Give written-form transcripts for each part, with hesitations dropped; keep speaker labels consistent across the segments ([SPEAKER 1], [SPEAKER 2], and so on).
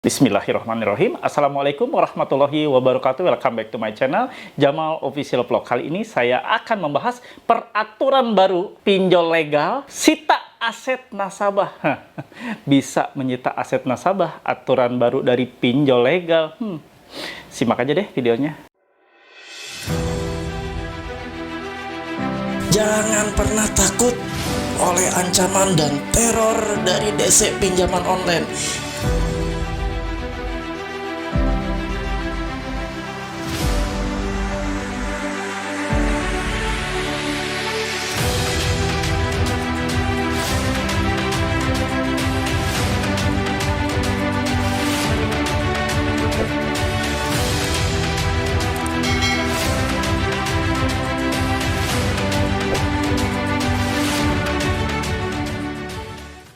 [SPEAKER 1] Bismillahirrahmanirrahim. Assalamualaikum warahmatullahi wabarakatuh. Welcome back to my channel Jamal Official Vlog. Kali ini saya akan membahas peraturan baru pinjol legal sita aset nasabah. Bisa menyita aset nasabah, aturan baru dari pinjol legal. Simak aja deh videonya.
[SPEAKER 2] Jangan pernah takut oleh ancaman dan teror dari DC pinjaman online.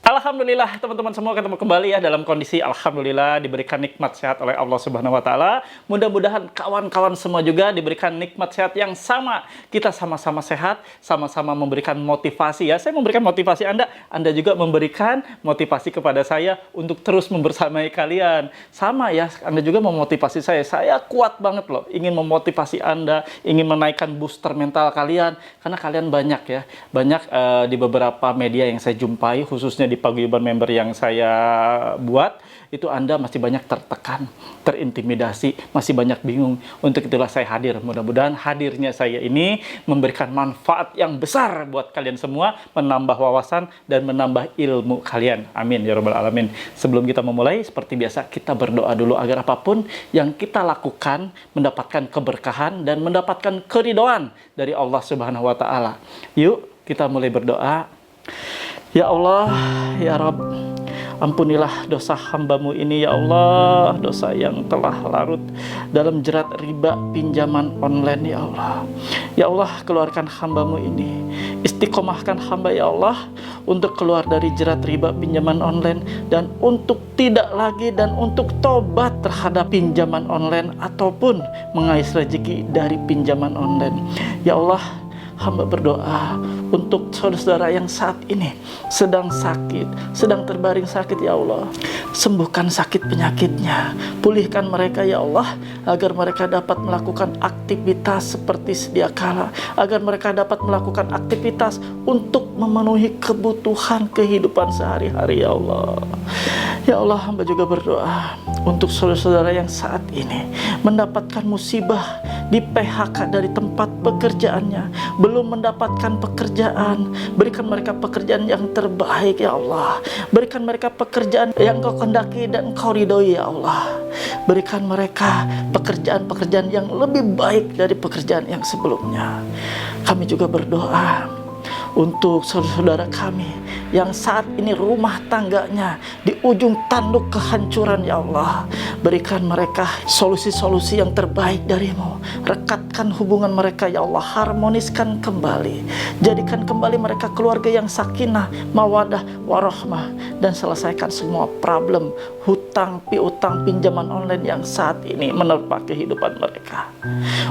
[SPEAKER 1] Alhamdulillah teman-teman semua ketemu kembali ya dalam kondisi alhamdulillah diberikan nikmat sehat oleh Allah Subhanahu wa taala. Mudah-mudahan kawan-kawan semua juga diberikan nikmat sehat yang sama. Kita sama-sama sehat, sama-sama memberikan motivasi ya. Saya memberikan motivasi Anda juga memberikan motivasi kepada saya untuk terus membersamai kalian. Sama ya, Anda juga memotivasi saya. Saya kuat banget loh ingin memotivasi Anda, ingin menaikkan booster mental kalian karena kalian banyak ya. Banyak di beberapa media yang saya jumpai khususnya di paguyuban member yang saya buat, itu Anda masih banyak tertekan, terintimidasi, masih banyak bingung. Untuk itulah saya hadir. Mudah-mudahan hadirnya saya ini memberikan manfaat yang besar buat kalian semua, menambah wawasan dan menambah ilmu kalian. Amin ya rabbal alamin. Sebelum kita memulai, seperti biasa kita berdoa dulu agar apapun yang kita lakukan mendapatkan keberkahan dan mendapatkan keridhaan dari Allah Subhanahu wa taala. Yuk kita mulai berdoa. Ya Allah, ya Rabb, ampunilah dosa hamba-Mu ini ya Allah, dosa yang telah larut dalam jerat riba pinjaman online ya Allah. Ya Allah, keluarkan hamba-Mu ini, istiqomahkan hamba ya Allah untuk keluar dari jerat riba pinjaman online dan untuk tidak lagi dan untuk tobat terhadap pinjaman online ataupun mengais rezeki dari pinjaman online. Ya Allah, hamba berdoa untuk saudara-saudara yang saat ini sedang sakit, sedang terbaring sakit ya Allah. Sembuhkan sakit penyakitnya, pulihkan mereka ya Allah, agar mereka dapat melakukan aktivitas seperti sedia kala, agar mereka dapat melakukan aktivitas untuk memenuhi kebutuhan kehidupan sehari-hari ya Allah. Ya Allah, hamba juga berdoa untuk saudara-saudara yang saat ini mendapatkan musibah, di PHK dari tempat pekerjaannya, belum mendapatkan pekerjaan. Berikan mereka pekerjaan yang terbaik ya Allah. Berikan mereka pekerjaan yang Kau kehendaki dan Kau ridhoi ya Allah. Berikan mereka pekerjaan-pekerjaan yang lebih baik dari pekerjaan yang sebelumnya. Kami juga berdoa untuk saudara-saudara kami yang saat ini rumah tangganya di ujung tanduk kehancuran ya Allah. Berikan mereka solusi-solusi yang terbaik dari-Mu. Rekatkan hubungan mereka ya Allah, harmoniskan kembali. Jadikan kembali mereka keluarga yang sakinah, mawadah, warahmah, dan selesaikan semua problem hutang piutang pinjaman online yang saat ini menerpa kehidupan mereka.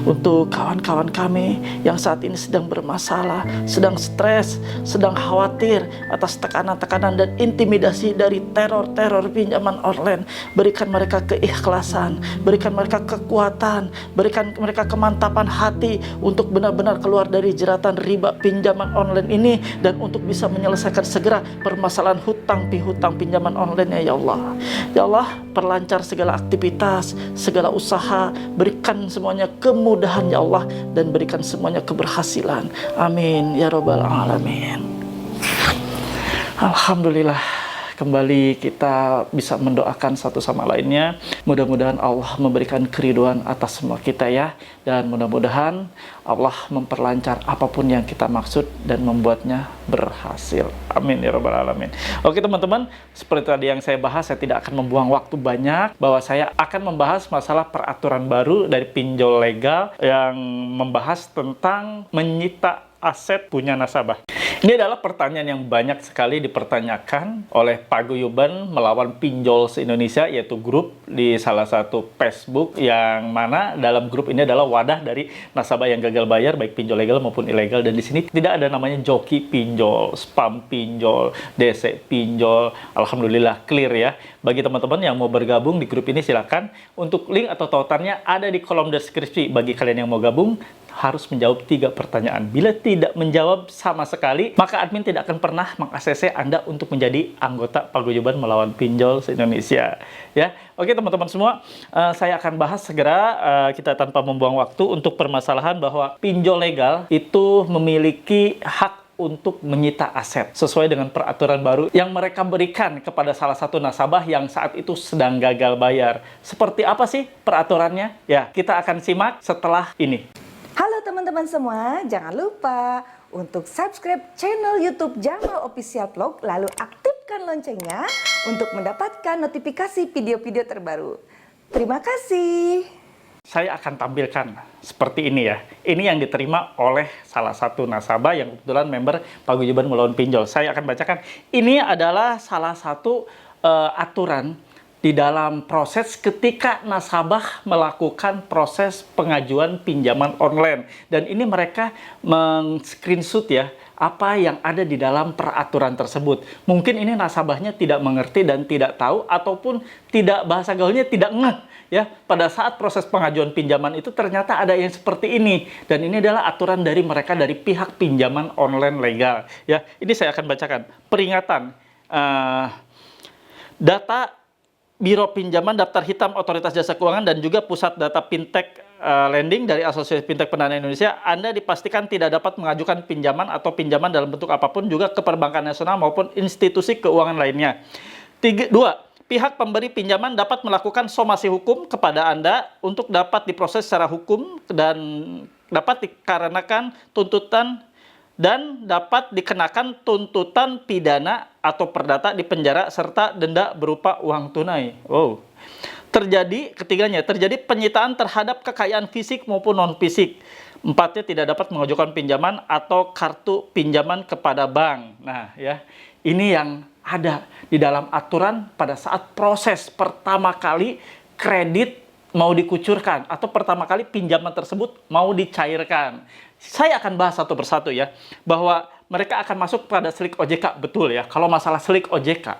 [SPEAKER 1] Untuk kawan-kawan kami yang saat ini sedang bermasalah, sedang stres, sedang khawatir atas tekanan-tekanan dan intimidasi dari teror-teror pinjaman online, berikan mereka keikhlasan, berikan mereka kekuatan, berikan mereka kemantapan hati untuk benar-benar keluar dari jeratan riba pinjaman online ini dan untuk bisa menyelesaikan segera permasalahan hutang piutang pinjaman online ya Allah. Ya Allah, perlancar segala aktivitas, segala usaha, berikan semuanya kemudahan ya Allah, dan berikan semuanya keberhasilan. Amin ya rabbal alamin. Alhamdulillah, kembali kita bisa mendoakan satu sama lainnya. Mudah-mudahan Allah memberikan keridhaan atas semua kita ya. Dan mudah-mudahan Allah memperlancar apapun yang kita maksud dan membuatnya berhasil. Amin ya rabbal alamin. Oke teman-teman, seperti tadi yang saya bahas, saya tidak akan membuang waktu banyak, bahwa saya akan membahas masalah peraturan baru dari pinjol legal yang membahas tentang menyita aset punya nasabah. Ini adalah pertanyaan yang banyak sekali dipertanyakan oleh paguyuban melawan pinjol se-Indonesia, yaitu grup di salah satu Facebook, yang mana dalam grup ini adalah wadah dari nasabah yang gagal bayar, baik pinjol legal maupun ilegal. Dan di sini tidak ada namanya joki pinjol, spam pinjol, DC pinjol. Alhamdulillah clear ya. Bagi teman-teman yang mau bergabung di grup ini, silakan. Untuk link atau tautannya ada di kolom deskripsi. Bagi kalian yang mau gabung, harus menjawab 3 pertanyaan. Bila tidak menjawab sama sekali, maka admin tidak akan pernah meng-ACC Anda untuk menjadi anggota paguyuban melawan pinjol se-Indonesia. Ya, oke teman-teman semua, saya akan bahas segera, kita tanpa membuang waktu, untuk permasalahan bahwa pinjol legal itu memiliki hak untuk menyita aset sesuai dengan peraturan baru yang mereka berikan kepada salah satu nasabah yang saat itu sedang gagal bayar. Seperti apa sih peraturannya? Ya, kita akan simak setelah ini.
[SPEAKER 3] Halo teman-teman semua, jangan lupa untuk subscribe channel YouTube Jamal Official Vlog, lalu aktifkan loncengnya untuk mendapatkan notifikasi video-video terbaru. Terima kasih.
[SPEAKER 1] Saya akan tampilkan seperti ini ya. Ini yang diterima oleh salah satu nasabah yang kebetulan member paguyuban melawan pinjol. Saya akan bacakan. Ini adalah salah satu aturan di dalam proses ketika nasabah melakukan proses pengajuan pinjaman online. Dan ini mereka meng-screenshot ya, apa yang ada di dalam peraturan tersebut. Mungkin ini nasabahnya tidak mengerti dan tidak tahu, ataupun tidak, bahasa gaulnya tidak ngeh ya. Pada saat proses pengajuan pinjaman itu ternyata ada yang seperti ini. Dan ini adalah aturan dari mereka, dari pihak pinjaman online legal. Ya, ini saya akan bacakan. Peringatan. Data Biro Pinjaman Daftar Hitam Otoritas Jasa Keuangan dan juga Pusat Data Fintech Lending dari Asosiasi Fintech Pendanaan Indonesia, Anda dipastikan tidak dapat mengajukan pinjaman atau pinjaman dalam bentuk apapun juga ke perbankan nasional maupun institusi keuangan lainnya. 2. Pihak pemberi pinjaman dapat melakukan somasi hukum kepada Anda untuk dapat diproses secara hukum dan dapat dikarenakan tuntutan dan dapat dikenakan tuntutan pidana atau perdata di penjara serta denda berupa uang tunai. Ketiganya, terjadi penyitaan terhadap kekayaan fisik maupun non-fisik. 4-nya, tidak dapat mengajukan pinjaman atau kartu pinjaman kepada bank. Nah, ya, ini yang ada di dalam aturan pada saat proses pertama kali kredit mau dikucurkan atau pertama kali pinjaman tersebut mau dicairkan. Saya akan bahas satu persatu ya, bahwa mereka akan masuk pada selik OJK, betul ya. Kalau masalah selik OJK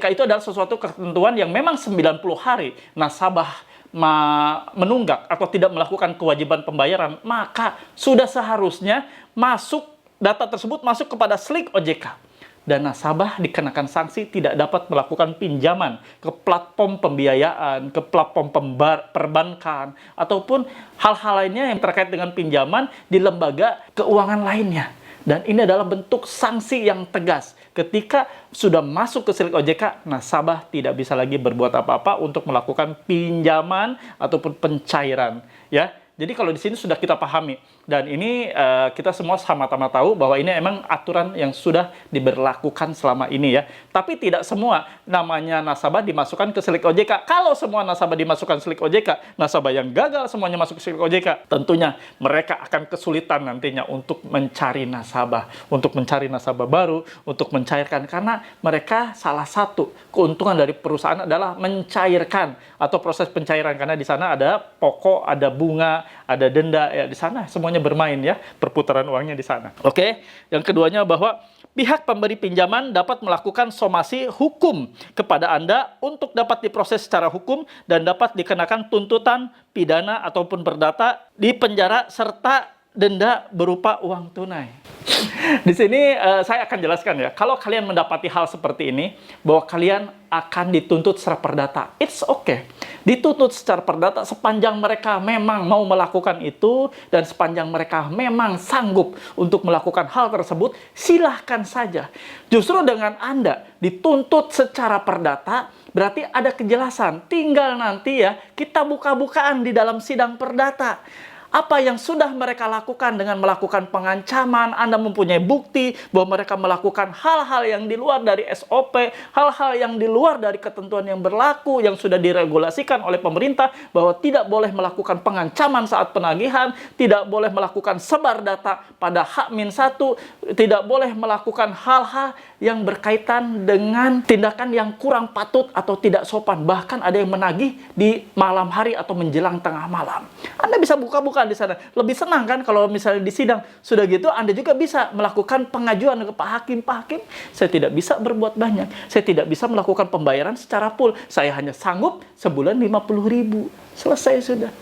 [SPEAKER 1] itu adalah sesuatu ketentuan yang memang 90 hari nasabah menunggak atau tidak melakukan kewajiban pembayaran, maka sudah seharusnya data tersebut masuk kepada selik OJK. Dan nasabah dikenakan sanksi tidak dapat melakukan pinjaman ke platform pembiayaan, ke platform perbankan, ataupun hal-hal lainnya yang terkait dengan pinjaman di lembaga keuangan lainnya. Dan ini adalah bentuk sanksi yang tegas. Ketika sudah masuk ke selik OJK, nasabah tidak bisa lagi berbuat apa-apa untuk melakukan pinjaman ataupun pencairan. Ya, jadi kalau di sini sudah kita pahami, dan ini kita semua sama-sama tahu bahwa ini emang aturan yang sudah diberlakukan selama ini ya. Tapi tidak semua namanya nasabah dimasukkan ke selik OJK. Kalau semua nasabah dimasukkan selik OJK, nasabah yang gagal semuanya masuk ke selik OJK, tentunya mereka akan kesulitan nantinya untuk mencari nasabah baru, untuk mencairkan, karena mereka salah satu keuntungan dari perusahaan adalah mencairkan atau proses pencairan, karena di sana ada pokok, ada bunga, ada denda ya, di sana semuanya bermain ya, perputaran uangnya di sana. Oke, yang keduanya bahwa pihak pemberi pinjaman dapat melakukan somasi hukum kepada Anda untuk dapat diproses secara hukum dan dapat dikenakan tuntutan pidana ataupun perdata di penjara serta denda berupa uang tunai. Di sini saya akan jelaskan ya, kalau kalian mendapati hal seperti ini, bahwa kalian akan dituntut secara perdata, it's okay. Dituntut secara perdata sepanjang mereka memang mau melakukan itu dan sepanjang mereka memang sanggup untuk melakukan hal tersebut, silahkan saja. Justru dengan Anda dituntut secara perdata, berarti ada kejelasan. Tinggal nanti ya, kita buka-bukaan di dalam sidang perdata. apa yang sudah mereka lakukan dengan melakukan pengancaman, Anda mempunyai bukti bahwa mereka melakukan hal-hal yang di luar dari SOP, hal-hal yang di luar dari ketentuan yang berlaku, yang sudah diregulasikan oleh pemerintah, bahwa tidak boleh melakukan pengancaman saat penagihan, tidak boleh melakukan sebar data pada H-1, tidak boleh melakukan hal-hal yang berkaitan dengan tindakan yang kurang patut atau tidak sopan. Bahkan ada yang menagih di malam hari atau menjelang tengah malam. Anda bisa buka-buka di sana. Lebih senang kan kalau misalnya di sidang. Sudah gitu Anda juga bisa melakukan pengajuan ke Pak Hakim. Pak Hakim, saya tidak bisa berbuat banyak. Saya tidak bisa melakukan pembayaran secara full. Saya hanya sanggup sebulan 50.000. Selesai sudah.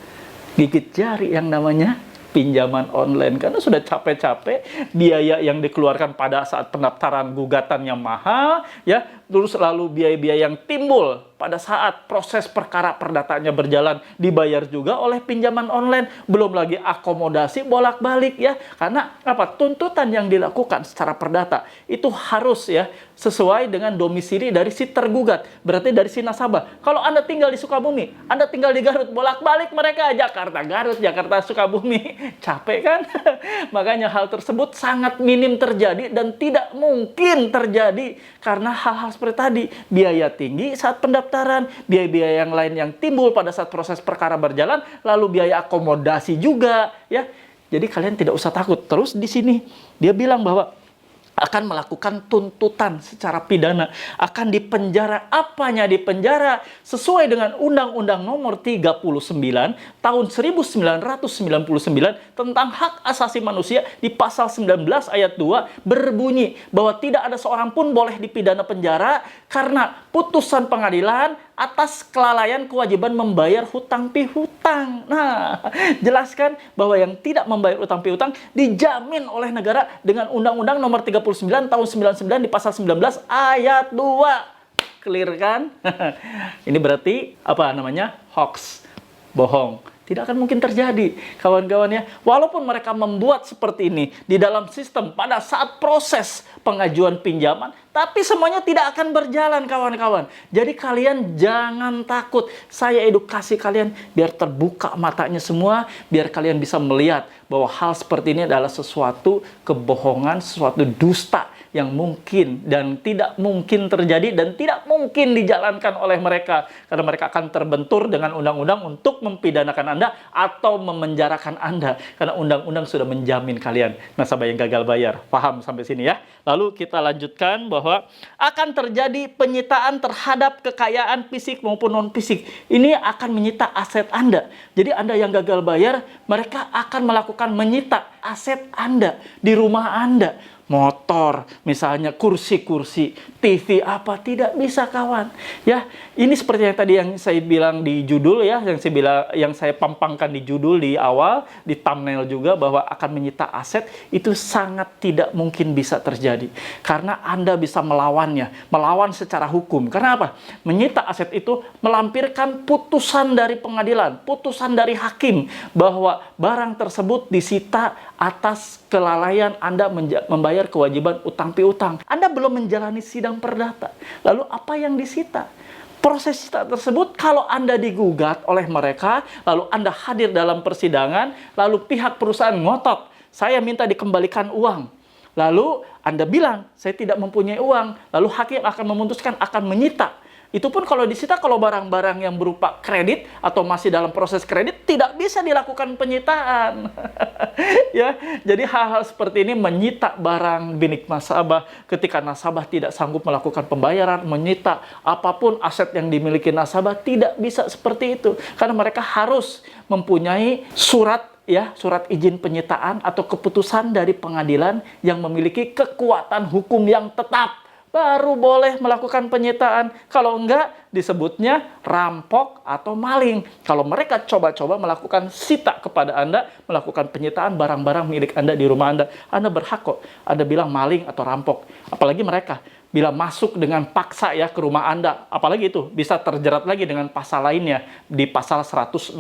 [SPEAKER 1] Gigit jari yang namanya pinjaman online, karena sudah capek-capek biaya yang dikeluarkan pada saat pendaftaran gugatan yang mahal, ya, terus lalu biaya-biaya yang timbul pada saat proses perkara perdataannya berjalan dibayar juga oleh pinjaman online, belum lagi akomodasi bolak-balik, ya, karena apa, tuntutan yang dilakukan secara perdata itu harus, ya, sesuai dengan domisili dari si tergugat, berarti dari si nasabah. Kalau Anda tinggal di Sukabumi, Anda tinggal di Garut, bolak-balik mereka Jakarta Garut, Jakarta Sukabumi, capek kan? Makanya hal tersebut sangat minim terjadi dan tidak mungkin terjadi karena hal-hal seperti tadi, biaya tinggi saat pendaftaran, biaya-biaya yang lain yang timbul pada saat proses perkara berjalan, lalu biaya akomodasi juga, ya. Jadi kalian tidak usah takut. Terus di sini dia bilang bahwa akan melakukan tuntutan secara pidana, akan dipenjara. Apanya dipenjara? Sesuai dengan Undang-Undang Nomor 39 tahun 1999 tentang hak asasi manusia, di pasal 19 ayat 2 berbunyi bahwa tidak ada seorang pun boleh dipidana penjara karena putusan pengadilan atas kelalaian kewajiban membayar hutang piutang. Nah, jelaskan bahwa yang tidak membayar hutang piutang dijamin oleh negara dengan Undang-Undang Nomor 39 tahun 99 di pasal 19 ayat 2. Clear kan? Ini berarti apa namanya? Hoax, bohong. Tidak akan mungkin terjadi, kawan-kawan, ya. Walaupun mereka membuat seperti ini di dalam sistem pada saat proses pengajuan pinjaman, tapi semuanya tidak akan berjalan, kawan-kawan. Jadi kalian jangan takut. Saya edukasi kalian biar terbuka matanya semua, biar kalian bisa melihat bahwa hal seperti ini adalah sesuatu kebohongan, sesuatu dusta yang mungkin dan tidak mungkin terjadi dan tidak mungkin dijalankan oleh mereka, karena mereka akan terbentur dengan undang-undang untuk mempidanakan Anda atau memenjarakan Anda, karena undang-undang sudah menjamin kalian nasabah yang gagal bayar. Paham sampai sini, ya? Lalu kita lanjutkan bahwa akan terjadi penyitaan terhadap kekayaan fisik maupun non fisik. Ini akan menyita aset Anda. Jadi Anda yang gagal bayar, mereka akan melakukan menyita aset Anda di rumah Anda. Motor, misalnya kursi-kursi, TV apa, tidak bisa, kawan. Ya, ini seperti yang tadi yang saya bilang di judul, ya, yang saya pampangkan di judul di awal, di thumbnail juga, bahwa akan menyita aset itu sangat tidak mungkin bisa terjadi. Karena Anda bisa melawannya, melawan secara hukum. Karena apa? Menyita aset itu melampirkan putusan dari pengadilan, putusan dari hakim bahwa barang tersebut disita atas kelalaian Anda membayar kewajiban utang piutang. Anda belum menjalani sidang perdata. Lalu apa yang disita? Proses sita tersebut kalau Anda digugat oleh mereka, lalu Anda hadir dalam persidangan, lalu pihak perusahaan ngotot, saya minta dikembalikan uang. Lalu Anda bilang, saya tidak mempunyai uang. Lalu hakim akan memutuskan akan menyita. Itu pun kalau disita, kalau barang-barang yang berupa kredit atau masih dalam proses kredit, tidak bisa dilakukan penyitaan. Ya, jadi hal-hal seperti ini menyita barang milik nasabah ketika nasabah tidak sanggup melakukan pembayaran, menyita apapun aset yang dimiliki nasabah, tidak bisa seperti itu. Karena mereka harus mempunyai surat, ya, surat izin penyitaan atau keputusan dari pengadilan yang memiliki kekuatan hukum yang tetap, baru boleh melakukan penyitaan. Kalau enggak, disebutnya rampok atau maling. Kalau mereka coba-coba melakukan sita kepada Anda, melakukan penyitaan barang-barang milik Anda di rumah Anda berhak kok Anda bilang maling atau rampok. Apalagi mereka bila masuk dengan paksa, ya, ke rumah Anda, apalagi itu bisa terjerat lagi dengan pasal lainnya di pasal 167.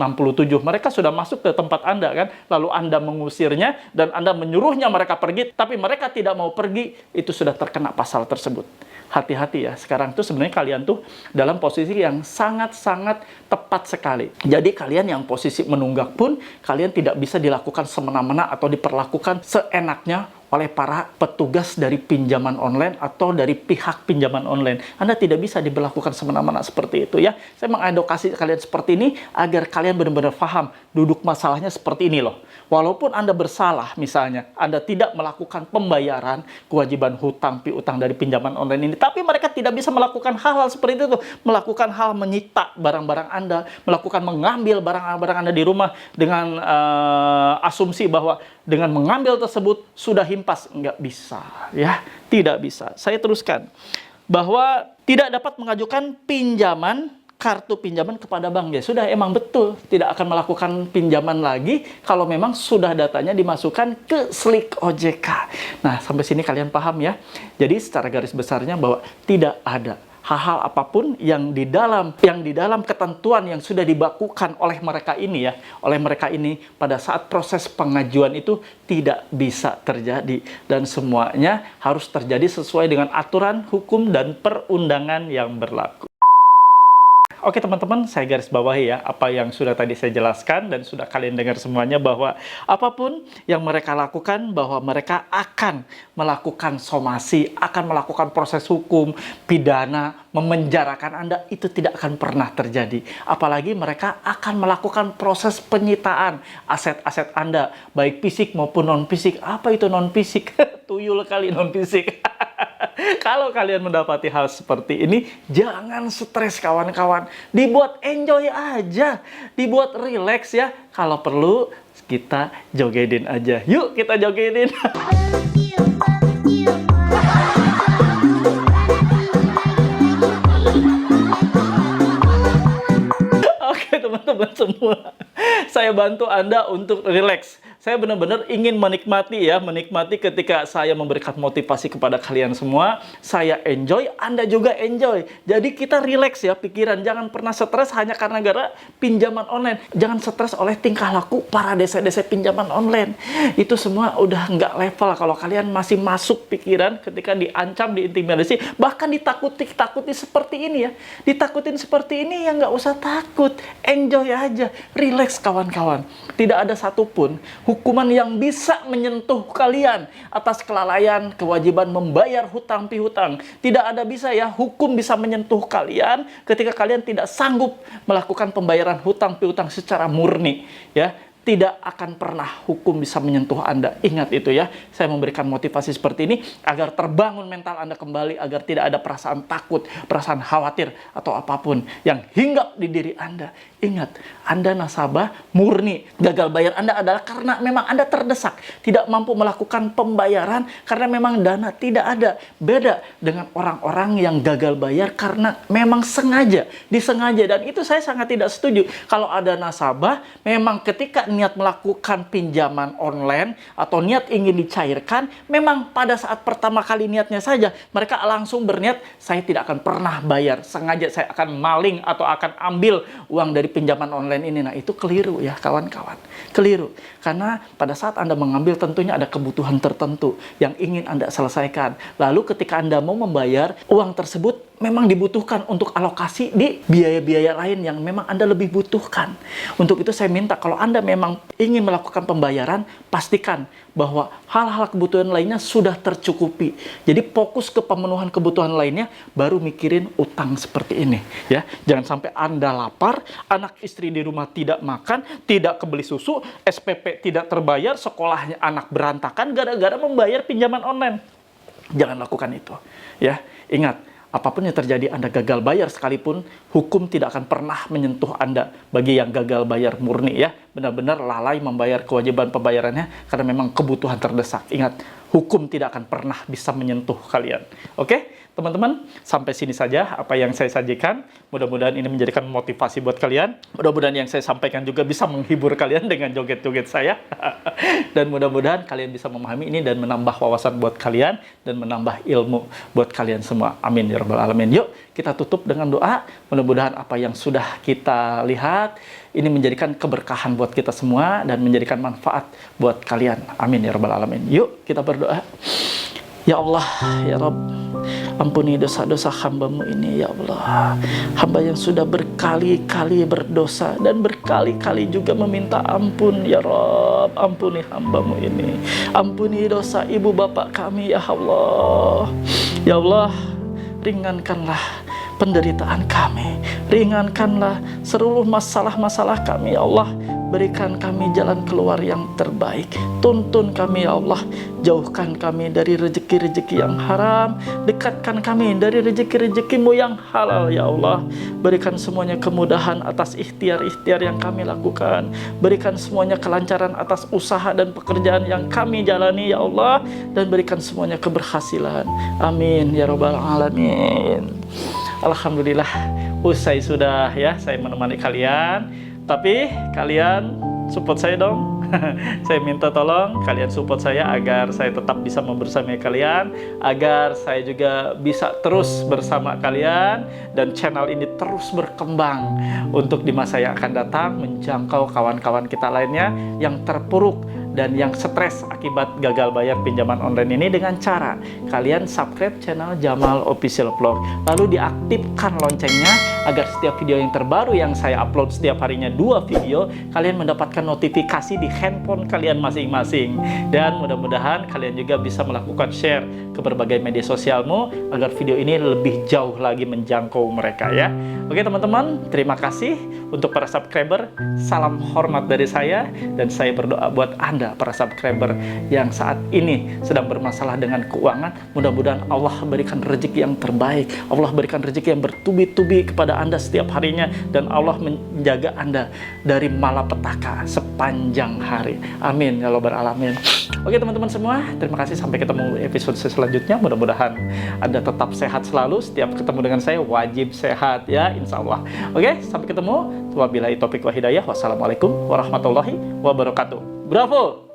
[SPEAKER 1] Mereka sudah masuk ke tempat Anda, kan, lalu Anda mengusirnya dan Anda menyuruhnya mereka pergi, tapi mereka tidak mau pergi, itu sudah terkena pasal tersebut. hati-hati ya. Sekarang tuh sebenarnya kalian tuh dalam posisi yang sangat-sangat tepat sekali. Jadi kalian yang posisi menunggak pun, kalian tidak bisa dilakukan semena-mena atau diperlakukan seenaknya oleh para petugas dari pinjaman online atau dari pihak pinjaman online. Anda tidak bisa diberlakukan semena-mena seperti itu ya. Saya mengedukasi kalian seperti ini agar kalian benar-benar paham duduk masalahnya seperti ini loh. Walaupun Anda bersalah misalnya, Anda tidak melakukan pembayaran kewajiban hutang piutang dari pinjaman online ini, tapi mereka tidak bisa melakukan hal-hal seperti itu tuh, melakukan hal menyita barang-barang Anda, melakukan mengambil barang-barang Anda di rumah dengan asumsi bahwa dengan mengambil tersebut sudah himpas. Nggak bisa ya, tidak bisa. Saya teruskan bahwa tidak dapat mengajukan pinjaman kartu pinjaman kepada bank. Ya sudah, emang betul tidak akan melakukan pinjaman lagi kalau memang sudah datanya dimasukkan ke Slik OJK. Nah, sampai sini kalian paham ya. Jadi secara garis besarnya bahwa tidak ada hal-hal apapun yang di dalam ketentuan yang sudah dibakukan oleh mereka ini ya, oleh mereka ini pada saat proses pengajuan itu tidak bisa terjadi, dan semuanya harus terjadi sesuai dengan aturan hukum dan perundangan yang berlaku. Oke teman-teman, saya garis bawahi ya apa yang sudah tadi saya jelaskan dan sudah kalian dengar semuanya, bahwa apapun yang mereka lakukan, bahwa mereka akan melakukan somasi, akan melakukan proses hukum, pidana, memenjarakan Anda, itu tidak akan pernah terjadi. Apalagi mereka akan melakukan proses penyitaan aset-aset Anda, baik fisik maupun non-fisik. Apa itu non-fisik? Tuyul kali non-fisik. Kalau kalian mendapati hal seperti ini, jangan stres kawan-kawan. Dibuat enjoy aja, dibuat relax ya. Kalau perlu, kita jogetin aja. Yuk kita jogetin. Oke teman-teman semua, saya bantu Anda untuk relax. Saya benar-benar ingin menikmati ketika saya memberikan motivasi kepada kalian semua. Saya enjoy, Anda juga enjoy. Jadi kita relax ya pikiran. Jangan pernah stres hanya karena gara pinjaman online. Jangan stres oleh tingkah laku para desa-desa pinjaman online. Itu semua udah nggak level kalau kalian masih masuk pikiran ketika diancam, diintimidasi, bahkan ditakuti seperti ini ya. Ditakutin seperti ini ya nggak usah takut. Enjoy aja, relax kawan-kawan. Tidak ada satupun hukuman yang bisa menyentuh kalian atas kelalaian kewajiban membayar hutang piutang. Tidak ada bisa ya hukum bisa menyentuh kalian ketika kalian tidak sanggup melakukan pembayaran hutang piutang secara murni ya. Tidak akan pernah hukum bisa menyentuh Anda. Ingat itu ya. Saya memberikan motivasi seperti ini agar terbangun mental Anda kembali, agar tidak ada perasaan takut, perasaan khawatir, atau apapun yang hinggap di diri Anda. Ingat, Anda nasabah murni. Gagal bayar Anda adalah karena memang Anda terdesak, tidak mampu melakukan pembayaran karena memang dana tidak ada. Beda dengan orang-orang yang gagal bayar karena memang disengaja. Dan itu saya sangat tidak setuju. Kalau ada nasabah, memang ketika niat melakukan pinjaman online atau niat ingin dicairkan, memang pada saat pertama kali niatnya saja, mereka langsung berniat, saya tidak akan pernah bayar. Sengaja saya akan maling atau akan ambil uang dari pinjaman online ini. Nah, itu keliru ya kawan-kawan. Keliru. Karena pada saat Anda mengambil tentunya ada kebutuhan tertentu yang ingin Anda selesaikan. Lalu ketika Anda mau membayar, uang tersebut memang dibutuhkan untuk alokasi di biaya-biaya lain yang memang Anda lebih butuhkan. Untuk itu saya minta kalau Anda memang ingin melakukan pembayaran, pastikan bahwa hal-hal kebutuhan lainnya sudah tercukupi. Jadi fokus ke pemenuhan kebutuhan lainnya, baru mikirin utang seperti ini ya. Jangan sampai Anda lapar, anak istri di rumah tidak makan, tidak kebeli susu, SPP tidak terbayar, sekolahnya anak berantakan gara-gara membayar pinjaman online. Jangan lakukan itu ya. Ingat, apapun yang terjadi, Anda gagal bayar sekalipun, hukum tidak akan pernah menyentuh Anda. Bagi yang gagal bayar murni ya, benar-benar lalai membayar kewajiban pembayarannya karena memang kebutuhan terdesak. Ingat, hukum tidak akan pernah bisa menyentuh kalian. Oke? Teman-teman, sampai sini saja apa yang saya sajikan. Mudah-mudahan ini menjadikan motivasi buat kalian. Mudah-mudahan yang saya sampaikan juga bisa menghibur kalian dengan joget-joget saya. Dan mudah-mudahan kalian bisa memahami ini dan menambah wawasan buat kalian dan menambah ilmu buat kalian semua. Amin ya rabbal alamin. Yuk, kita tutup dengan doa. Mudah-mudahan apa yang sudah kita lihat ini menjadikan keberkahan buat kita semua dan menjadikan manfaat buat kalian. Amin ya rabbal alamin. Yuk, kita berdoa. Ya Allah, ya Rabb, Ampuni dosa-dosa hamba-Mu ini ya Allah. Hamba yang sudah berkali-kali berdosa dan berkali-kali juga meminta ampun ya Rabb. Ampuni hamba-Mu ini. Ampuni dosa ibu bapak kami ya Allah. Ya Allah, ringankanlah penderitaan kami, ringankanlah seluruh masalah-masalah kami ya Allah. Berikan kami jalan keluar yang terbaik. Tuntun kami ya Allah. Jauhkan kami dari rezeki-rezeki yang haram. Dekatkan kami dari rezeki-rezeki-Mu yang halal ya Allah. Berikan semuanya kemudahan atas ikhtiar-ikhtiar yang kami lakukan. Berikan semuanya kelancaran atas usaha dan pekerjaan yang kami jalani ya Allah. Dan berikan semuanya keberhasilan. Amin ya Rabbal Alamin. Alhamdulillah, usai sudah ya saya menemani kalian. Tapi kalian support saya dong. Saya minta tolong kalian support saya agar saya tetap bisa membersamai kalian, agar saya juga bisa terus bersama kalian dan channel ini terus berkembang untuk di masa yang akan datang menjangkau kawan-kawan kita lainnya yang terpuruk dan yang stres akibat gagal bayar pinjaman online ini dengan cara kalian subscribe channel Jamal Official Vlog, lalu diaktifkan loncengnya agar setiap video yang terbaru yang saya upload setiap harinya 2 video, kalian mendapatkan notifikasi di handphone kalian masing-masing. Dan mudah-mudahan kalian juga bisa melakukan share ke berbagai media sosialmu agar video ini lebih jauh lagi menjangkau mereka ya. Oke teman-teman, terima kasih untuk para subscriber. Salam hormat dari saya, dan saya berdoa buat Anda para subscriber yang saat ini sedang bermasalah dengan keuangan. Mudah-mudahan Allah berikan rezeki yang terbaik, Allah berikan rezeki yang bertubi-tubi kepada Anda setiap harinya, dan Allah menjaga Anda dari malapetaka sepanjang hari. Amin ya Rabbal Alamin. Oke teman-teman semua, terima kasih, sampai ketemu episode selanjutnya. Mudah-mudahan Anda tetap sehat selalu. Setiap ketemu dengan saya wajib sehat ya, insya Allah. Oke, sampai ketemu. Wabillahi taufiq wa hidayah. Wassalamualaikum warahmatullahi wabarakatuh. Bravo!